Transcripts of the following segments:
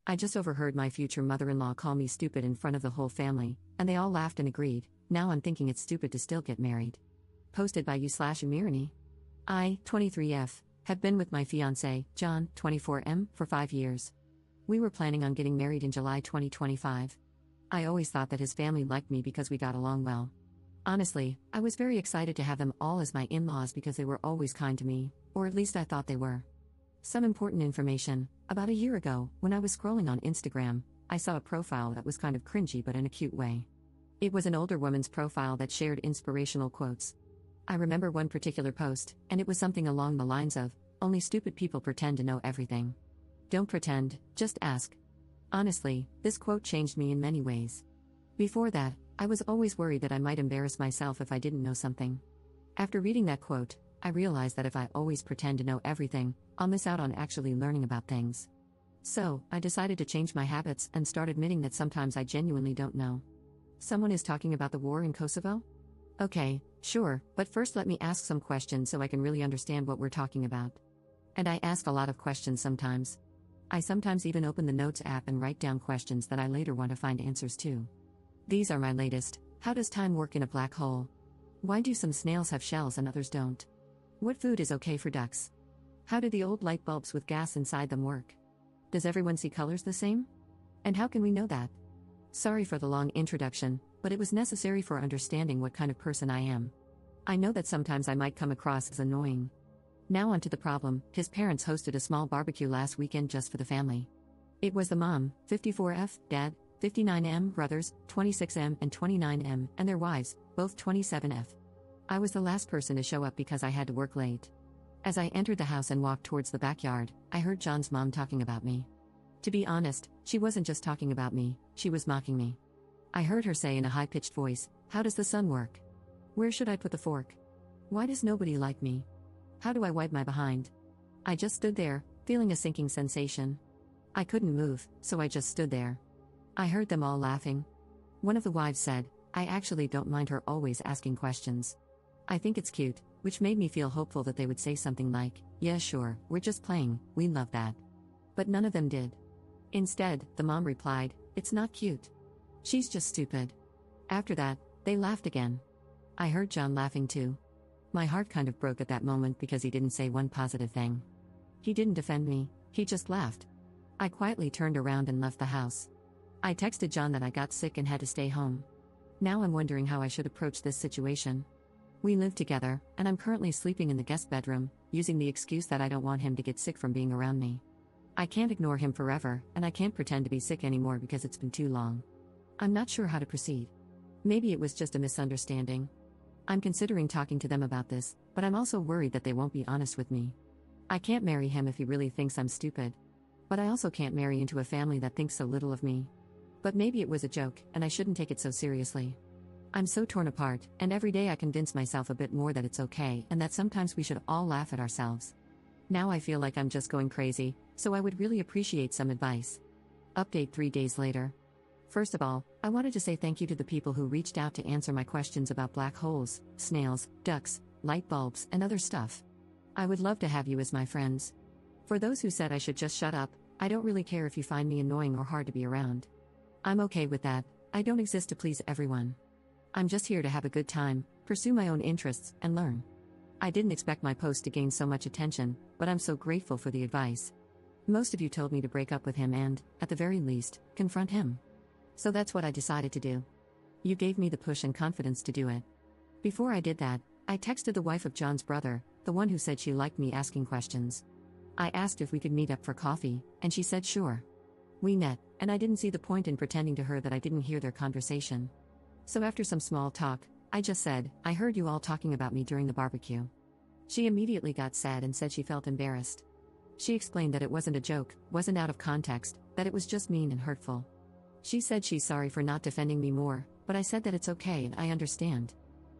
I just overheard my future mother-in-law call me stupid in front of the whole family, and they all laughed and agreed. Now I'm thinking it's stupid to still get married. Posted by you/Umirani. I, 23F, have been with my fiancé, John, 24M, for 5 years. We were planning on getting married in July 2025. I always thought that his family liked me because we got along well. Honestly, I was very excited to have them all as my in-laws because they were always kind to me, or at least I thought they were. Some important information: about a year ago, when I was scrolling on Instagram, I saw a profile that was kind of cringy but in a cute way. It was an older woman's profile that shared inspirational quotes. I remember one particular post, and it was something along the lines of, "Only stupid people pretend to know everything. Don't pretend, just ask." Honestly, this quote changed me in many ways. Before that, I was always worried that I might embarrass myself if I didn't know something. After reading that quote, I realized that if I always pretend to know everything, I'll miss out on actually learning about things. So, I decided to change my habits and start admitting that sometimes I genuinely don't know. Someone is talking about the war in Kosovo? Okay, sure, but first let me ask some questions so I can really understand what we're talking about. And I ask a lot of questions sometimes. I sometimes even open the Notes app and write down questions that I later want to find answers to. These are my latest. How does time work in a black hole? Why do some snails have shells and others don't? What food is okay for ducks? How do the old light bulbs with gas inside them work? Does everyone see colors the same? And how can we know that? Sorry for the long introduction, but it was necessary for understanding what kind of person I am. I know that sometimes I might come across as annoying. Now on to the problem. His parents hosted a small barbecue last weekend just for the family. It was the mom, 54F, dad, 59M, brothers, 26M and 29M, and their wives, both 27F. I was the last person to show up because I had to work late. As I entered the house and walked towards the backyard, I heard John's mom talking about me. To be honest, she wasn't just talking about me, she was mocking me. I heard her say in a high-pitched voice, "How does the sun work? Where should I put the fork? Why does nobody like me? How do I wipe my behind?" I just stood there, feeling a sinking sensation. I couldn't move, so I just stood there. I heard them all laughing. One of the wives said, "I actually don't mind her always asking questions. I think it's cute," which made me feel hopeful that they would say something like, "Yeah sure, we're just playing, we love that." But none of them did. Instead, the mom replied, "It's not cute. She's just stupid." After that, they laughed again. I heard John laughing too. My heart kind of broke at that moment because he didn't say one positive thing. He didn't defend me, he just laughed. I quietly turned around and left the house. I texted John that I got sick and had to stay home. Now I'm wondering how I should approach this situation. We live together, and I'm currently sleeping in the guest bedroom, using the excuse that I don't want him to get sick from being around me. I can't ignore him forever, and I can't pretend to be sick anymore because it's been too long. I'm not sure how to proceed. Maybe it was just a misunderstanding. I'm considering talking to them about this, but I'm also worried that they won't be honest with me. I can't marry him if he really thinks I'm stupid. But I also can't marry into a family that thinks so little of me. But maybe it was a joke, and I shouldn't take it so seriously. I'm so torn apart, and every day I convince myself a bit more that it's okay and that sometimes we should all laugh at ourselves. Now I feel like I'm just going crazy, so I would really appreciate some advice. Update 3 days later. First of all, I wanted to say thank you to the people who reached out to answer my questions about black holes, snails, ducks, light bulbs, and other stuff. I would love to have you as my friends. For those who said I should just shut up, I don't really care if you find me annoying or hard to be around. I'm okay with that. I don't exist to please everyone. I'm just here to have a good time, pursue my own interests, and learn. I didn't expect my post to gain so much attention, but I'm so grateful for the advice. Most of you told me to break up with him and, at the very least, confront him. So that's what I decided to do. You gave me the push and confidence to do it. Before I did that, I texted the wife of John's brother, the one who said she liked me asking questions. I asked if we could meet up for coffee, and she said sure. We met, and I didn't see the point in pretending to her that I didn't hear their conversation. So after some small talk, I just said, "I heard you all talking about me during the barbecue." She immediately got sad and said she felt embarrassed. She explained that it wasn't a joke, wasn't out of context, that it was just mean and hurtful. She said she's sorry for not defending me more, but I said that it's okay and I understand.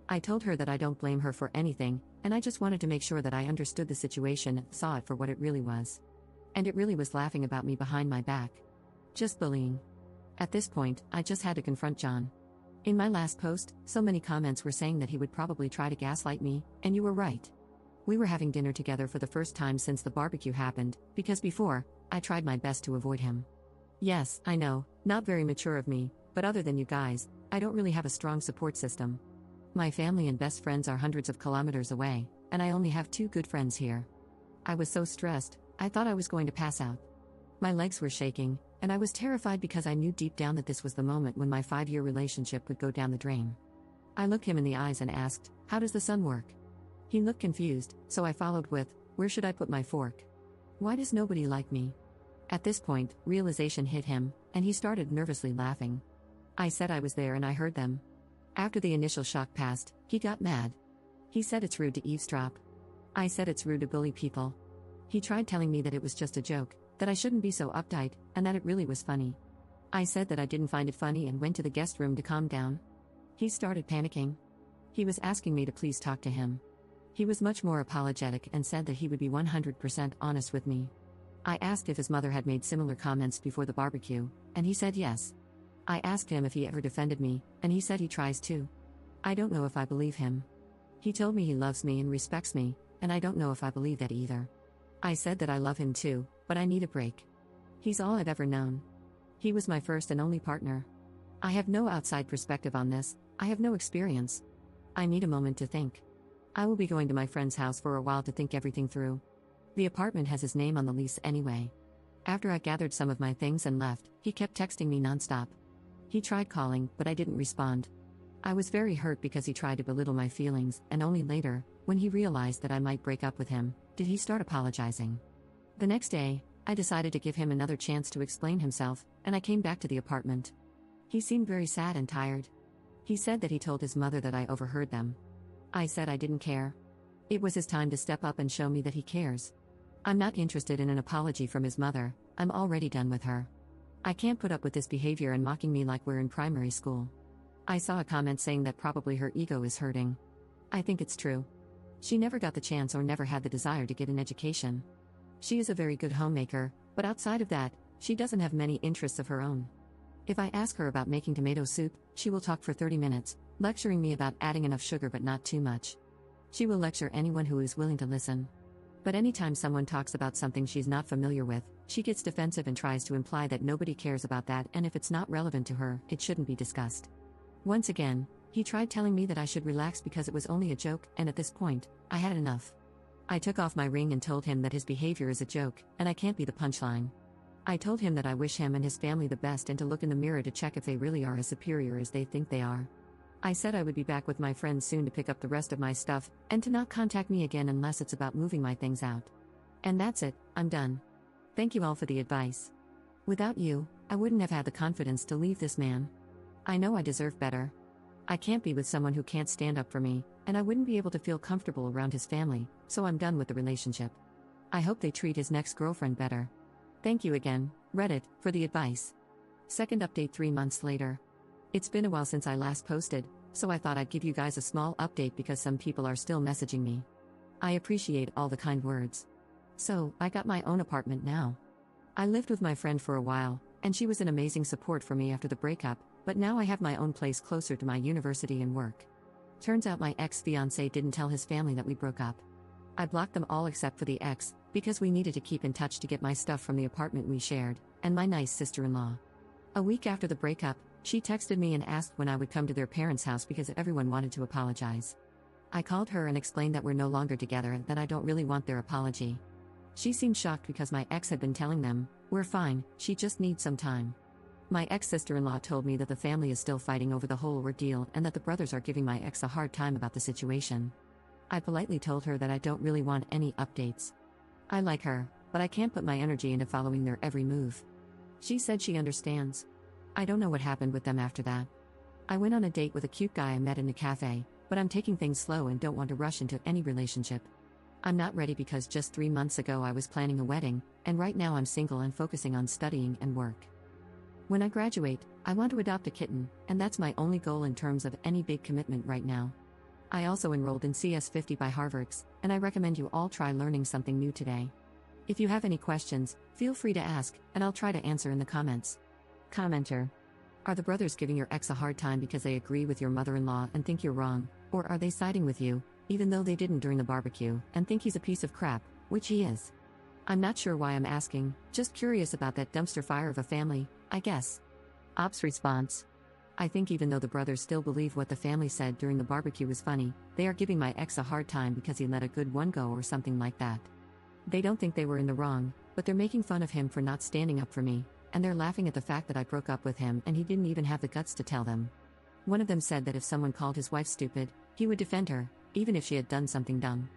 I told her that I don't blame her for anything, and I just wanted to make sure that I understood the situation and saw it for what it really was. And it really was laughing about me behind my back. Just bullying. At this point, I just had to confront John. In my last post, so many comments were saying that he would probably try to gaslight me, and you were right. We were having dinner together for the first time since the barbecue happened, because before, I tried my best to avoid him. Yes, I know, not very mature of me, but other than you guys, I don't really have a strong support system. My family and best friends are hundreds of kilometers away, and I only have 2 good friends here. I was so stressed, I thought I was going to pass out. My legs were shaking, and I was terrified because I knew deep down that this was the moment when my 5-year relationship would go down the drain. I looked him in the eyes and asked, "How does the sun work?" He looked confused, so I followed with, "Where should I put my fork? Why does nobody like me?" At this point, realization hit him, and he started nervously laughing. I said I was there and I heard them. After the initial shock passed, he got mad. He said it's rude to eavesdrop. I said it's rude to bully people. He tried telling me that it was just a joke, that I shouldn't be so uptight, and that it really was funny. I said that I didn't find it funny and went to the guest room to calm down. He started panicking. He was asking me to please talk to him. He was much more apologetic and said that he would be 100% honest with me. I asked if his mother had made similar comments before the barbecue, and he said yes. I asked him if he ever defended me, and he said he tries to. I don't know if I believe him. He told me he loves me and respects me, and I don't know if I believe that either. I said that I love him too, but I need a break. He's all I've ever known. He was my first and only partner. I have no outside perspective on this, I have no experience. I need a moment to think. I will be going to my friend's house for a while to think everything through. The apartment has his name on the lease anyway. After I gathered some of my things and left, he kept texting me nonstop. He tried calling, but I didn't respond. I was very hurt because he tried to belittle my feelings, and only later, when he realized that I might break up with him, did he start apologizing. The next day, I decided to give him another chance to explain himself, and I came back to the apartment. He seemed very sad and tired. He said that he told his mother that I overheard them. I said I didn't care. It was his time to step up and show me that he cares. I'm not interested in an apology from his mother, I'm already done with her. I can't put up with this behavior and mocking me like we're in primary school. I saw a comment saying that probably her ego is hurting. I think it's true. She never got the chance or never had the desire to get an education. She is a very good homemaker, but outside of that, she doesn't have many interests of her own. If I ask her about making tomato soup, she will talk for 30 minutes, lecturing me about adding enough sugar but not too much. She will lecture anyone who is willing to listen. But anytime someone talks about something she's not familiar with, she gets defensive and tries to imply that nobody cares about that, and if it's not relevant to her, it shouldn't be discussed. Once again, he tried telling me that I should relax because it was only a joke, and at this point, I had enough. I took off my ring and told him that his behavior is a joke, and I can't be the punchline. I told him that I wish him and his family the best and to look in the mirror to check if they really are as superior as they think they are. I said I would be back with my friends soon to pick up the rest of my stuff, and to not contact me again unless it's about moving my things out. And that's it, I'm done. Thank you all for the advice. Without you, I wouldn't have had the confidence to leave this man. I know I deserve better. I can't be with someone who can't stand up for me, and I wouldn't be able to feel comfortable around his family, so I'm done with the relationship. I hope they treat his next girlfriend better. Thank you again, Reddit, for the advice. Second update 3 months later. It's been a while since I last posted, so I thought I'd give you guys a small update because some people are still messaging me. I appreciate all the kind words. So, I got my own apartment now. I lived with my friend for a while, and she was an amazing support for me after the breakup, but now I have my own place closer to my university and work. Turns out my ex-fiancé didn't tell his family that we broke up. I blocked them all except for the ex, because we needed to keep in touch to get my stuff from the apartment we shared, and my nice sister-in-law. A week after the breakup, she texted me and asked when I would come to their parents' house because everyone wanted to apologize. I called her and explained that we're no longer together and that I don't really want their apology. She seemed shocked because my ex had been telling them, "We're fine, she just needs some time." My ex-sister-in-law told me that the family is still fighting over the whole ordeal and that the brothers are giving my ex a hard time about the situation. I politely told her that I don't really want any updates. I like her, but I can't put my energy into following their every move. She said she understands. I don't know what happened with them after that. I went on a date with a cute guy I met in a cafe, but I'm taking things slow and don't want to rush into any relationship. I'm not ready because just 3 months ago I was planning a wedding, and right now I'm single and focusing on studying and work. When I graduate, I want to adopt a kitten, and that's my only goal in terms of any big commitment right now. I also enrolled in CS50 by Harvard's, and I recommend you all try learning something new today. If you have any questions, feel free to ask, and I'll try to answer in the comments. Commenter. Are the brothers giving your ex a hard time because they agree with your mother-in-law and think you're wrong, or are they siding with you, even though they didn't during the barbecue, and think he's a piece of crap, which he is? I'm not sure why I'm asking, just curious about that dumpster fire of a family, I guess. Ops response. I think even though the brothers still believe what the family said during the barbecue was funny, they are giving my ex a hard time because he let a good one go or something like that. They don't think they were in the wrong, but they're making fun of him for not standing up for me, and they're laughing at the fact that I broke up with him and he didn't even have the guts to tell them. One of them said that if someone called his wife stupid, he would defend her, even if she had done something dumb.